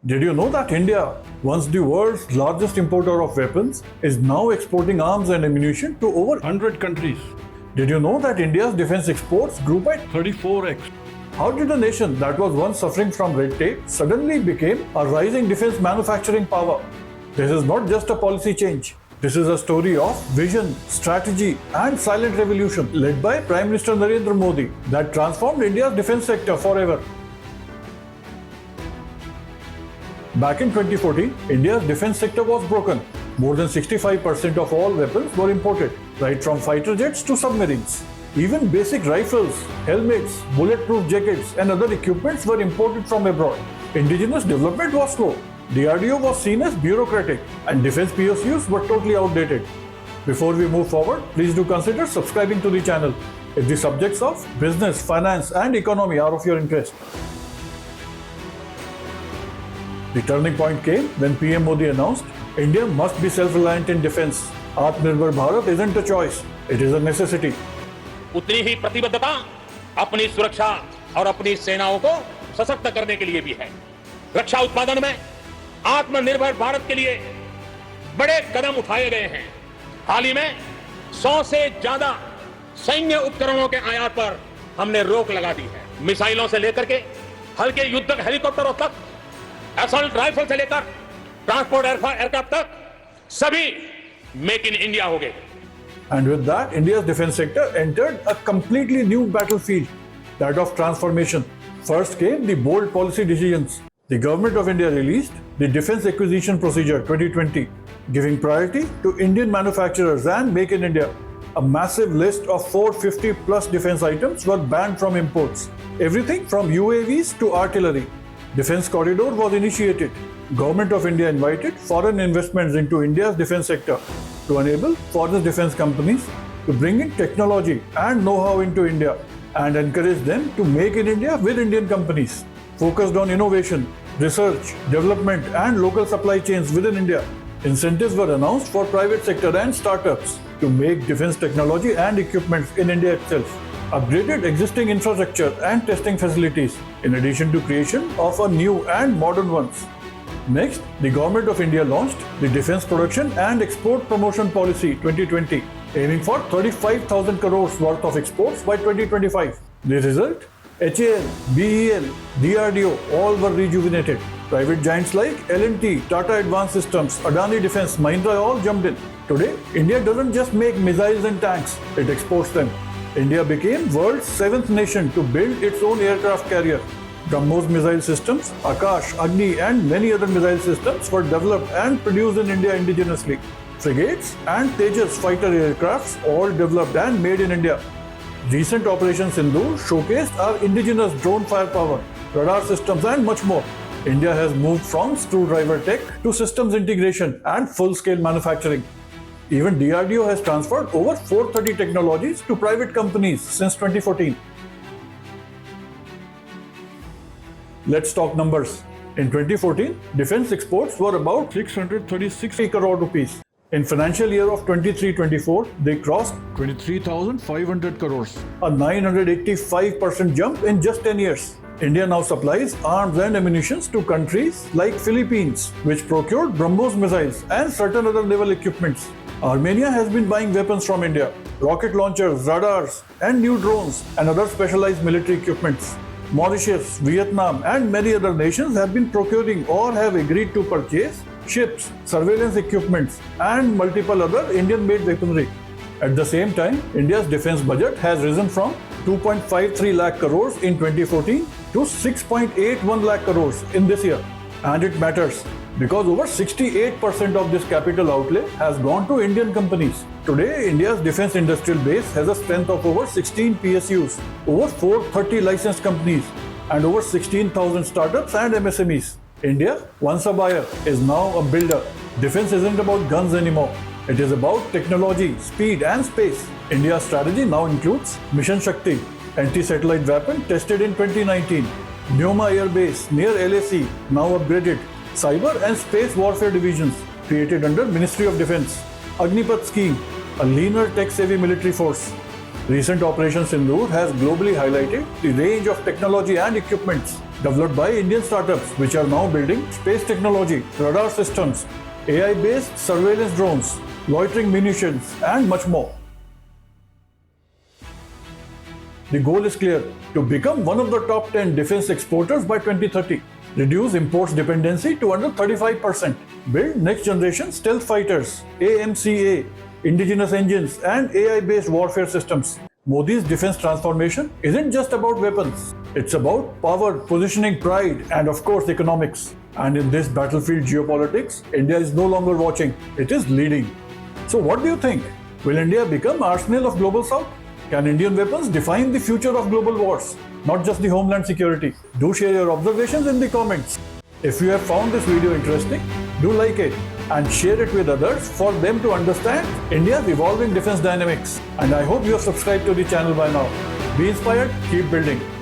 Did you know that India, once the world's largest importer of weapons, is now exporting arms and ammunition to over 100 countries? Did you know that India's defense exports grew by 34x? How did a nation that was once suffering from red tape suddenly became a rising defense manufacturing power? This is not just a policy change. This is a story of vision, strategy, and silent revolution led by Prime Minister Narendra Modi that transformed India's defense sector forever. Back in 2014, India's defense sector was broken. More than 65% of all weapons were imported, right from fighter jets to submarines. Even basic rifles, helmets, bulletproof jackets, and other equipments were imported from abroad. Indigenous development was slow. DRDO was seen as bureaucratic, and defense PSUs were totally outdated. Before we move forward, please do consider subscribing to the channel if the subjects of business, finance, and economy are of your interest. The turning point came when PM Modi announced India must be self-reliant in defense. Atmanirbhar Bharat isn't a choice, it is a necessity. उतनी ही प्रतिबद्धता अपनी सुरक्षा और अपनी सेनाओं को सशक्त करने के लिए भी है। रक्षा उत्पादन में आत्मनिर्भर भारत के लिए बड़े कदम उठाए गए हैं। हाल ही में 100 से ज्यादा सैन्य उपकरणों के आयात पर हमने रोक लगा दी है। मिसाइलों से लेकर के हल्के युद्धक हेलीकॉप्टरों तक, असॉल्ट राइफल से लेकर ट्रांसपोर्ट एयरक्राफ्ट तक सभी मेक इन इंडिया हो गए। And with that, India's defense sector entered a completely new battlefield, that of transformation. First came the bold policy decisions. The Government of India released the Defense Acquisition Procedure 2020, giving priority to Indian manufacturers and Make in India. A massive list of 450 plus defense items were banned from imports. Everything from UAVs to artillery. Defense Corridor was initiated. Government of India invited foreign investments into India's defense sector to enable foreign defense companies to bring in technology and know-how into India and encourage them to make in India with Indian companies. Focused on innovation, research, development and local supply chains within India. Incentives were announced for private sector and startups to make defense technology and equipment in India itself. Upgraded existing infrastructure and testing facilities in addition to creation of a new and modern ones. Next, the Government of India launched the Defence Production and Export Promotion Policy 2020, aiming for 35,000 crores worth of exports by 2025. The result? HAL, BEL, DRDO all were rejuvenated. Private giants like L&T, Tata Advanced Systems, Adani Defence, Mahindra all jumped in. Today, India doesn't just make missiles and tanks, it exports them. India became world's 7th nation to build its own aircraft carrier. BrahMos missile systems, Akash, Agni and many other missile systems were developed and produced in India indigenously. Frigates and Tejas fighter aircrafts all developed and made in India. Recent Operation Sindoor showcased our indigenous drone firepower, radar systems and much more. India has moved from screwdriver tech to systems integration and full-scale manufacturing. Even DRDO has transferred over 430 technologies to private companies since 2014. Let's talk numbers. In 2014, defense exports were about 636 crore rupees. In financial year of 23-24, they crossed 23,500 crores, a 985% jump in just 10 years. India now supplies arms and ammunition to countries like Philippines, which procured BrahMos missiles and certain other naval equipments. Armenia has been buying weapons from India, rocket launchers, radars, and new drones and other specialized military equipments. Mauritius, Vietnam, and many other nations have been procuring or have agreed to purchase ships, surveillance equipments, and multiple other Indian-made weaponry. At the same time, India's defense budget has risen from 2.53 lakh crores in 2014 to 6.81 lakh crores in this year. And it matters because over 68% of this capital outlay has gone to Indian companies. Today, India's defense industrial base has a strength of over 16 PSUs, over 430 licensed companies, and over 16,000 startups and MSMEs. India, once a buyer, is now a builder. Defense isn't about guns anymore. It is about technology, speed, and space. India's strategy now includes Mission Shakti, anti-satellite weapon tested in 2019, Neoma Air Base near LAC, now upgraded, Cyber and Space Warfare Divisions, created under Ministry of Defense, Agnipath scheme, a leaner tech-savvy military force. Recent Operation Sindoor has globally highlighted the range of technology and equipments developed by Indian startups which are now building space technology, radar systems, AI-based surveillance drones, loitering munitions, and much more. The goal is clear: to become one of the top 10 defense exporters by 2030, reduce imports dependency to under 35%, build next-generation stealth fighters, AMCA, indigenous engines, and AI-based warfare systems. Modi's defense transformation isn't just about weapons. It's about power, positioning, pride, and of course economics. And in this battlefield geopolitics, India is no longer watching, it is leading. So what do you think? Will India become arsenal of global south? Can Indian weapons define the future of global wars, not just the homeland security? Do share your observations in the comments. If you have found this video interesting, do like it and share it with others for them to understand India's evolving defense dynamics. And I hope you have subscribed to the channel by now. Be inspired, keep building.